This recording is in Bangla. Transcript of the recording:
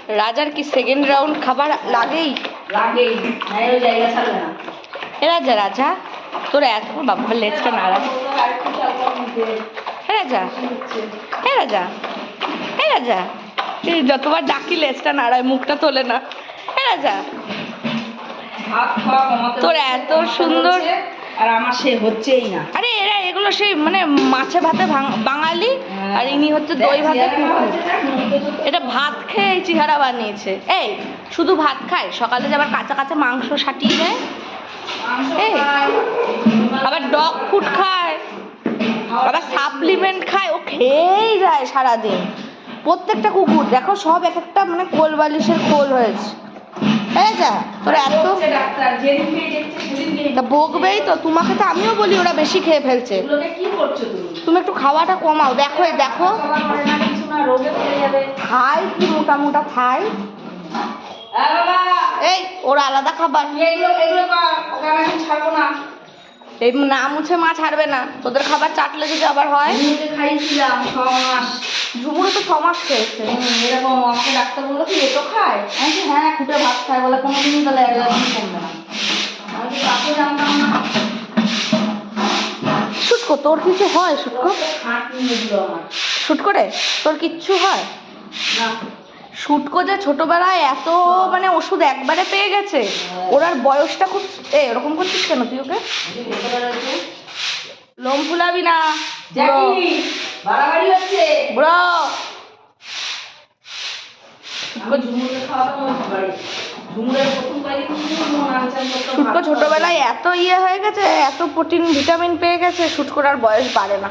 রাজার কি সেকেন্ড রাউন্ড খাবার লাগেই লাগেই, ওই জায়গা ছাড়বে না। এ রাজা, রাজা তোর এত বাবা লেজটা নাড়া। হ্যাঁ রাজা, হ্যাঁ রাজা, হ্যাঁ রাজা, এই যতবার ডাকি লেজটা নাড়ায়, মুখটা তোলে না। হ্যাঁ রাজা, ভাত খাওয়া কমাতে তোর এত সুন্দর। আর আমার সে হচ্ছেই না। আরে এরা এগুলো সেই মানে মাছে ভাতে বাঙালি, আর ইনি হচ্ছে দই ভাতে কুকুর। এটা ভাত খেয়ে এই চেহারা বানিয়েছে। এই শুধু ভাত খায়, সকালে যে আবার কাঁচা কাঁচা মাংস সাটিয়ে দেয়, এই আবার ডগ ফুড খায়, আবার সাপ্লিমেন্ট খায়, ও খেয়েই যায় সারাদিন। প্রত্যেকটা কুকুর দেখো সব এক একটা মানে কোল বালিশের কোল হয়েছে। হ্যাঁ যা তোর এত বকবেই তো, তোমাকে তো আমিও বলি ওরা বেশি খেয়ে ফেলছে। তুমি একটু খাওয়াটা কমাও। দেখো এই দেখো খাই কি মোটা মোটা খাই। এই ওর আলাদা খাবার, এই না মুছে মা ছাড়বে না। তোদের খাবার চাটলে যদি আবার হয়। খাইছিলাম 6 মাস। ঝুমুরও তো 6 মাস খেয়েছে। এরকম আমাকে ডাক্তার বললো কি এতো খায়, আমি বলছি হ্যাঁ খুঁটে ভাত খায়, বলে কোনোদিনই তাহলে 1 গ্লাস কমবে না। আমি কি কাকে জানতাম না। শুটকো তোর কিছু হয়? শুটকো হাত নিয়ে দিল আমার। শুট করে তোর কিচ্ছু হয় না। শুটকো যে ছোটবেলায় এত মানে ওষুধ একবারে পেয়ে গেছে, ওর আর বয়সটা খুব। এরকম করছিস কেন তুই ওকে? লোম ফুলাবি না বাড়াবাড়ি হচ্ছে ব্রো। শুটকো ছোটবেলায় এত ইয়ে হয়ে গেছে, এত প্রোটিন ভিটামিন পেয়ে গেছে, শুটকোর আর বয়স বাড়ে না।